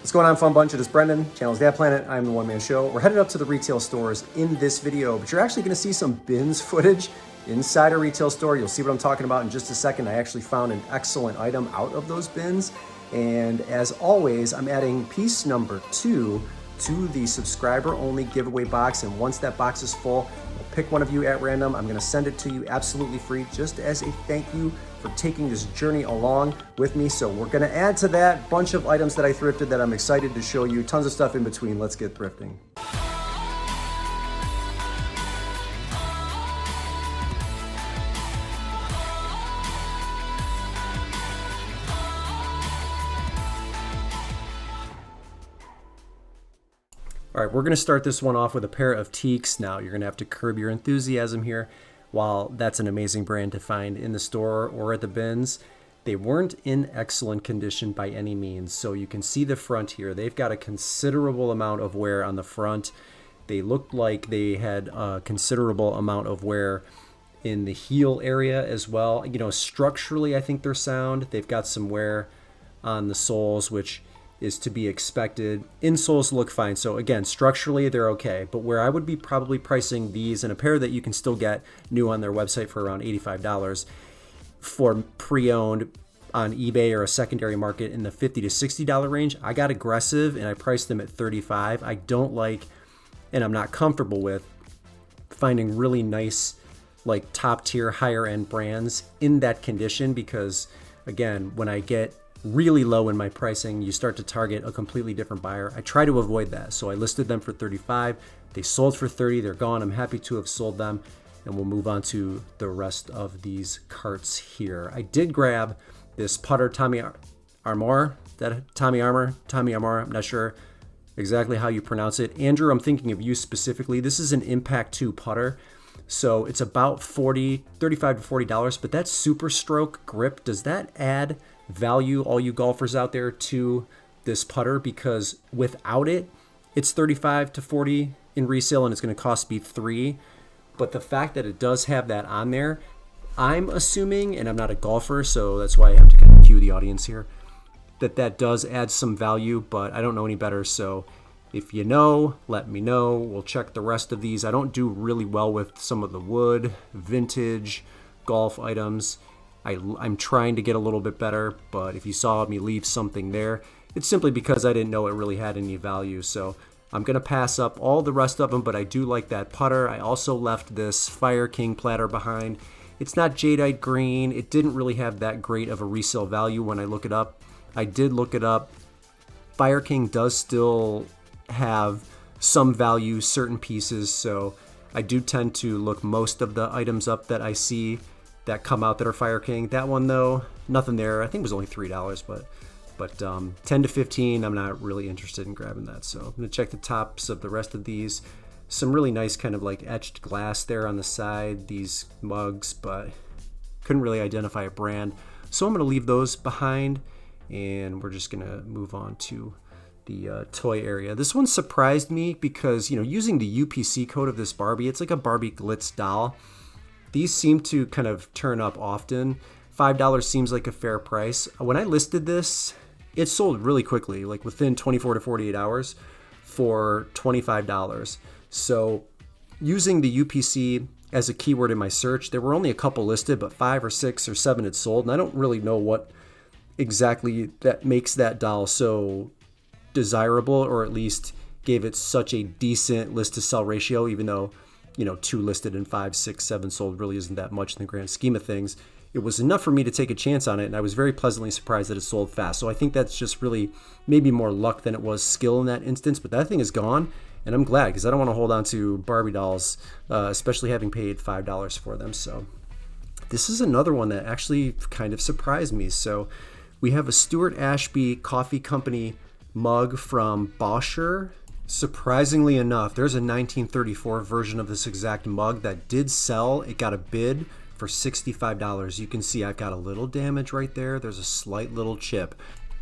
What's going on, fun bunch? It is Brendan, channel's Dad Planet. I'm the One Man Show. We're headed up to the retail stores in this video, but you're actually going to see some BINS footage inside a retail store. You'll see what I'm talking about in just a second. I actually found an excellent item out of those bins. And as always, I'm adding piece number 2 to the subscriber only giveaway box. And once that box is full, I'll pick one of you at random. I'm going to send it to you absolutely free, just as a thank you for taking this journey along with me. So we're going to add to that bunch of items that I thrifted that I'm excited to show you. Tons of stuff in between. Let's get thrifting. All right, we're going to start this one off with a pair of Teaks. Now, you're going to have to curb your enthusiasm here. While that's an amazing brand to find in the store or at the bins, they weren't in excellent condition by any means. So you can see the front here. They've got a considerable amount of wear on the front. They looked like they had a considerable amount of wear in the heel area as well. You know, structurally, I think they're sound. They've got some wear on the soles, which is to be expected. Insoles look fine. So again, structurally they're okay, but where I would be probably pricing these in a pair that you can still get new on their website for around $85 for pre-owned on eBay or a secondary market in the $50 to $60 range. I got aggressive and I priced them at $35. I don't like, and I'm not comfortable with, finding really nice, like top tier, higher end brands in that condition, because again, when I get really low in my pricing, you start to target a completely different buyer. I try to avoid that. So I listed them for $35. They sold for $30. They're gone. I'm happy to have sold them. And we'll move on to the rest of these carts here. I did grab this putter Tommy Armour. Tommy Armour? I'm not sure exactly how you pronounce it. Andrew, I'm thinking of you specifically. This is an Impact 2 putter. So it's about $35 to $40, but that Super Stroke grip, does that add value, all you golfers out there, to this putter? Because without it, it's $35 to $40 in resale and it's going to cost me $3. But the fact that it does have that on there, I'm assuming, and I'm not a golfer, so that's why I have to kind of cue the audience here, that does add some value, but I don't know any better. So if you know, let me know. We'll check the rest of these. I don't do really well with some of the wood, vintage, golf items. I'm trying to get a little bit better, but if you saw me leave something there, it's simply because I didn't know it really had any value. So I'm going to pass up all the rest of them, but I do like that putter. I also left this Fire King platter behind. It's not jadeite green. It didn't really have that great of a resale value when I look it up. I did look it up. Fire King does still have some value, certain pieces, so I do tend to look most of the items up that I see that come out that are Fire King. That one though, nothing there. I think it was only $3, but 10 to 15, I'm not really interested in grabbing that. So I'm gonna check the tops of the rest of these. Some really nice kind of like etched glass there on the side, these mugs, but couldn't really identify a brand. So I'm gonna leave those behind and we're just gonna move on to the toy area. This one surprised me because, you know, using the UPC code of this Barbie, it's like a Barbie glitz doll. These seem to kind of turn up often. $5 seems like a fair price. When I listed this, it sold really quickly, like within 24 to 48 hours for $25. So using the UPC as a keyword in my search, there were only a couple listed, but 5 or 6 or 7 had sold. And I don't really know what exactly that makes that doll so desirable, or at least gave it such a decent list to sell ratio, even though, you know, 2 listed and 5, 6, 7 sold really isn't that much in the grand scheme of things. It was enough for me to take a chance on it, and I was very pleasantly surprised that it sold fast. So I think that's just really maybe more luck than it was skill in that instance, but that thing is gone, and I'm glad, because I don't want to hold on to Barbie dolls, especially having paid $5 for them. So this is another one that actually kind of surprised me. So we have a Stuart Ashby Coffee Company mug from Boscher. Surprisingly enough, there's a 1934 version of this exact mug that did sell. It got a bid for $65. You can see I've got a little damage right there. There's a slight little chip.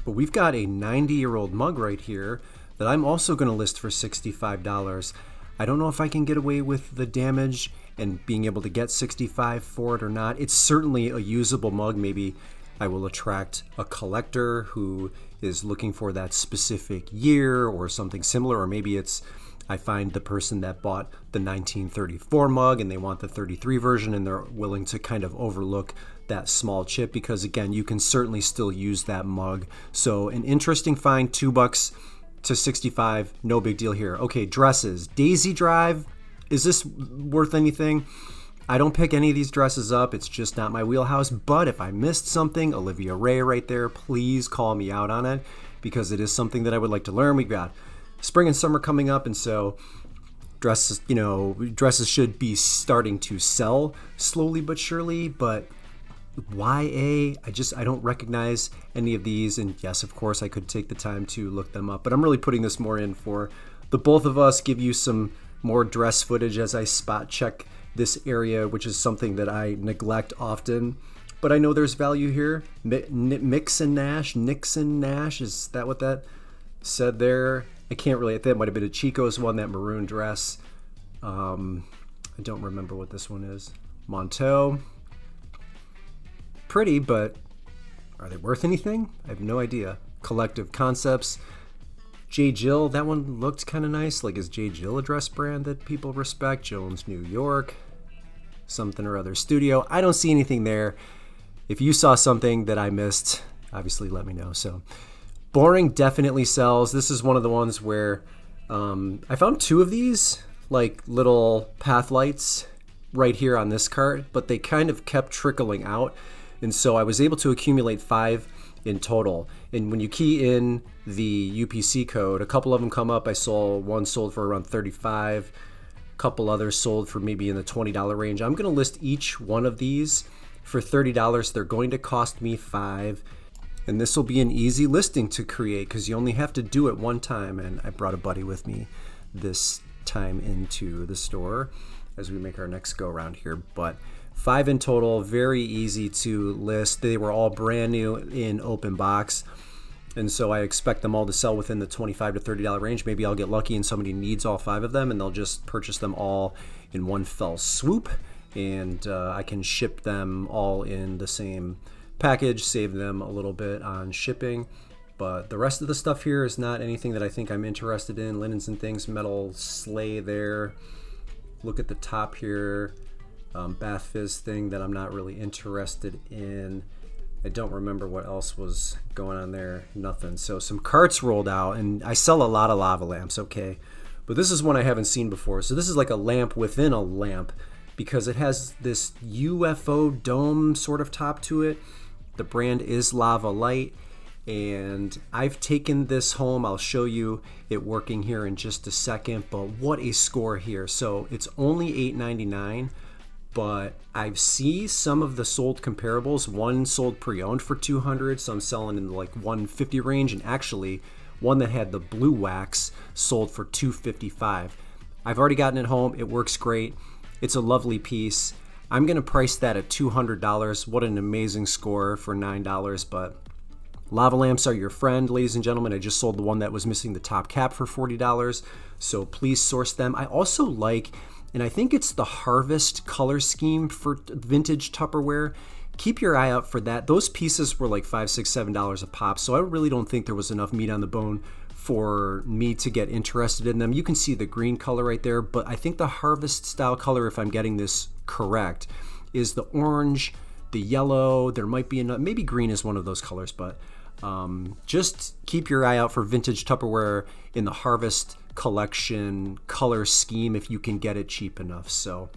But we've got a 90-year-old mug right here that I'm also going to list for $65. I don't know if I can get away with the damage and being able to get $65 for it or not. It's certainly a usable mug. Maybe I will attract a collector who is looking for that specific year or something similar, or maybe it's I find the person that bought the 1934 mug and they want the 33 version and they're willing to kind of overlook that small chip, because again, you can certainly still use that mug. So an interesting find, $2 to 65, no big deal here. Okay, dresses. Daisy Drive, is this worth anything? I don't pick any of these dresses up. It's just not my wheelhouse. But if I missed something, Olivia Ray right there, please call me out on it, because it is something that I would like to learn. We've got spring and summer coming up, and so dresses should be starting to sell slowly but surely. But YA, I don't recognize any of these. And yes, of course, I could take the time to look them up, but I'm really putting this more in for the both of us, give you some more dress footage as I spot check this area, which is something that I neglect often. But I know there's value here. Mix and Nash, Nixon Nash, is that what that said there? I can't really, that might have been a Chico's one, that maroon dress. I don't remember what this one is. Monteau. Pretty, but are they worth anything? I have no idea. Collective Concepts. J. Jill, that one looked kind of nice. Like, is J. Jill a dress brand that people respect? Jones, New York. Something or other studio. I don't see anything there. If you saw something that I missed, obviously let me know. So, Boring definitely sells. This is one of the ones where I found 2 of these, like little path lights right here on this cart, but they kind of kept trickling out. And so I was able to accumulate 5 in total. And when you key in the UPC code, a couple of them come up. I saw one sold for around 35, a couple others sold for maybe in the $20 range. I'm going to list each one of these for $30. They're going to cost me 5. And this will be an easy listing to create because you only have to do it one time. And I brought a buddy with me this time into the store as we make our next go around here. But 5 in total, very easy to list. They were all brand new in open box. And so I expect them all to sell within the $25 to $30 range. Maybe I'll get lucky and somebody needs all 5 of them and they'll just purchase them all in one fell swoop. And I can ship them all in the same package, save them a little bit on shipping. But the rest of the stuff here is not anything that I think I'm interested in. Linens and Things, metal sleigh there. Look at the top here. Bath Fizz thing that I'm not really interested in. I don't remember what else was going on there. Nothing. So some carts rolled out, and I sell a lot of lava lamps, okay? But this is one I haven't seen before. So this is like a lamp within a lamp because it has this UFO dome sort of top to it. The brand is Lava Light, and I've taken this home. I'll show you it working here in just a second, but what a score here. So it's only $8.99. But I've seen some of the sold comparables. One sold pre-owned for $200, some selling in like $150 range, and actually one that had the blue wax sold for $255. I've already gotten it home. It works great. It's a lovely piece. I'm gonna price that at $200. What an amazing score for $9. But lava lamps are your friend, ladies and gentlemen. I just sold the one that was missing the top cap for $40. So please source them. I also like, and I think it's the Harvest color scheme for vintage Tupperware. Keep your eye out for that. Those pieces were like $5, $6, $7 a pop, so I really don't think there was enough meat on the bone for me to get interested in them. You can see the green color right there, but I think the Harvest style color, if I'm getting this correct, is the orange, the yellow. There might be another, maybe green is one of those colors, but just keep your eye out for vintage Tupperware in the Harvest collection color scheme if you can get it cheap enough. So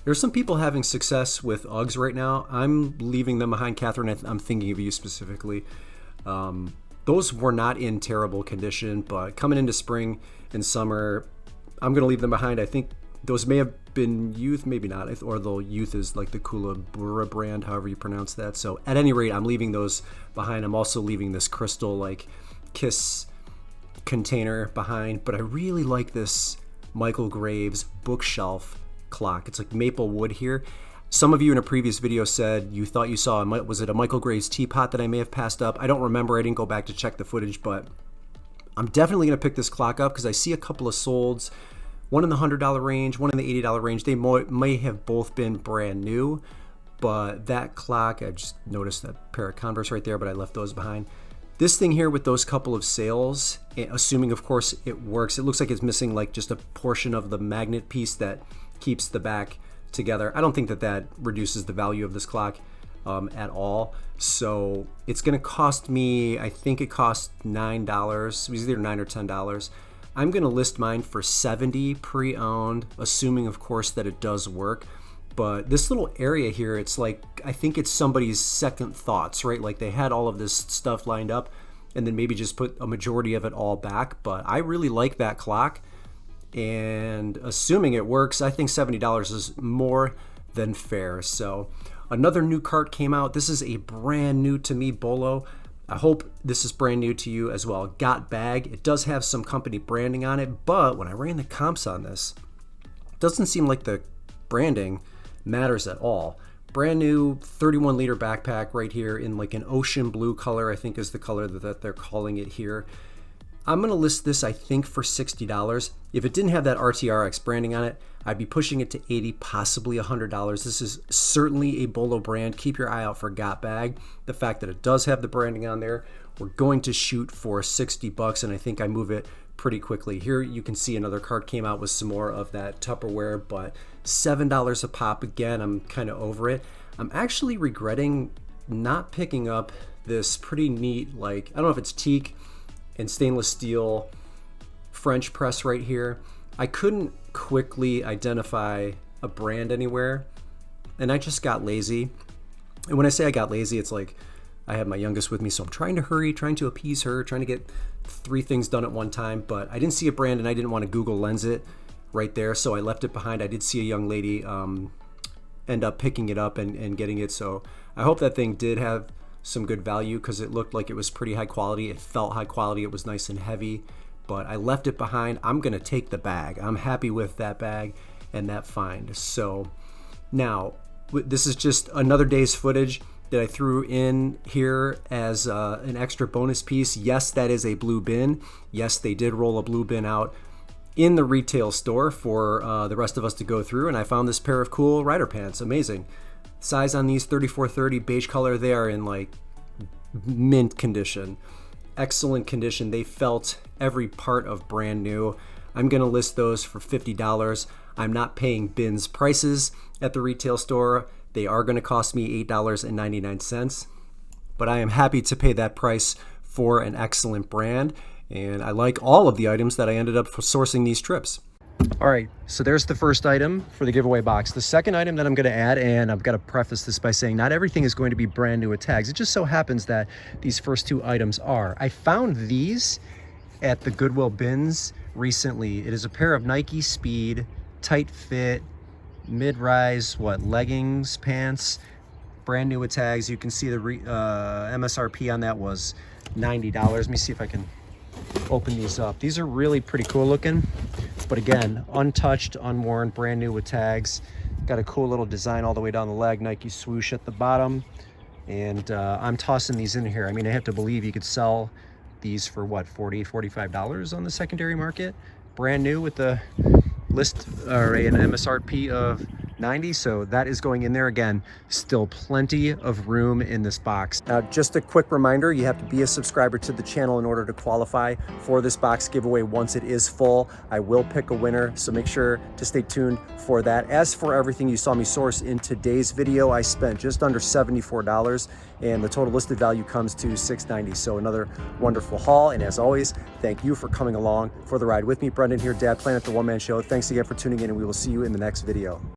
there's some people having success with Uggs right now. I'm leaving them behind. Catherine, I'm thinking of you specifically. Those were not in terrible condition, but coming into spring and summer, I'm going to leave them behind. I think those may have been Youth, maybe not, or the Youth is like the Kula brand, however you pronounce that. So at any rate, I'm leaving those behind. I'm also leaving this crystal like Kiss container behind, but I really like this Michael Graves bookshelf clock. It's like maple wood here. Some of you in a previous video said you thought you saw, was it a Michael Graves teapot that I may have passed up? I don't remember. I didn't go back to check the footage, but I'm definitely going to pick this clock up because I see a couple of solds, one in the $100 range, one in the $80 range. They may have both been brand new, but that clock, I just noticed that pair of Converse right there, but I left those behind. This thing here with those couple of sails, assuming of course it works, it looks like it's missing like just a portion of the magnet piece that keeps the back together. I don't think that that reduces the value of this clock at all. So it's gonna cost me, I think it cost $9. It was either $9 or $10. I'm gonna list mine for $70 pre-owned, assuming of course that it does work. But this little area here, it's like, I think it's somebody's second thoughts, right? Like they had all of this stuff lined up and then maybe just put a majority of it all back. But I really like that clock, and assuming it works, I think $70 is more than fair. So another new cart came out. This is a brand new to me Bolo. I hope this is brand new to you as well. Got Bag. It does have some company branding on it, but when I ran the comps on this, it doesn't seem like the branding matters at all. Brand new 31 liter backpack right here in like an ocean blue color, I think is the color that they're calling it here. I'm gonna list this, I think, for $60. If it didn't have that RTRX branding on it, I'd be pushing it to $80, possibly $100. This is certainly a Bolo brand. Keep your eye out for Got Bag. The fact that it does have the branding on there, we're going to shoot for $60, and I think I move it pretty quickly. Here you can see another cart came out with some more of that Tupperware, but $7 a pop. Again, I'm kind of over it. I'm actually regretting not picking up this pretty neat, like, I don't know if it's teak and stainless steel French press right here. I couldn't quickly identify a brand anywhere, and I just got lazy. And when I say I got lazy, it's like I have my youngest with me, so I'm trying to hurry, trying to appease her, trying to get 3 things done at one time. But I didn't see a brand, and I didn't want to Google Lens it right there, so I left it behind. I did see a young lady end up picking it up and getting it, so I hope that thing did have some good value, because it looked like it was pretty high quality. It felt high quality. It was nice and heavy, but I left it behind. I'm gonna take the bag. I'm happy with that bag and that find. So now this is just another day's footage that I threw in here as an extra bonus piece. Yes, that is a blue bin. Yes, they did roll a blue bin out in the retail store for the rest of us to go through, and I found this pair of cool rider pants. Amazing. Size on these 34-30, beige color. They are in like mint condition, excellent condition. They felt every part of brand new. I'm gonna list those for $50. I'm not paying BINS prices at the retail store. They are gonna cost me $8.99, but I am happy to pay that price for an excellent brand. And I like all of the items that I ended up sourcing these trips. All right, so there's the first item for the giveaway box. The second item that I'm gonna add, and I've gotta preface this by saying not everything is going to be brand new with tags. It just so happens that these first 2 items are. I found these at the Goodwill bins recently. It is a pair of Nike Speed, tight fit, mid-rise, leggings, pants, brand new with tags. You can see the MSRP on that was $90. Let me see if I can open these up. These are really pretty cool looking, but again, untouched, unworn, brand new with tags. Got a cool little design all the way down the leg, Nike swoosh at the bottom, and I'm tossing these in here. I mean, I have to believe you could sell these for what, $40, $45 on the secondary market, brand new with the list or an MSRP of 90. So that is going in there. Again, still plenty of room in this box. Now, just a quick reminder, you have to be a subscriber to the channel in order to qualify for this box giveaway. Once it is full, I will pick a winner, so make sure to stay tuned for that. As for everything you saw me source in today's video, I spent just under $74, and the total listed value comes to $690. So another wonderful haul, and as always, thank you for coming along for the ride with me. Brendan here, Dad Planet, the One Man Show. Thanks again for tuning in, and we will see you in the next video.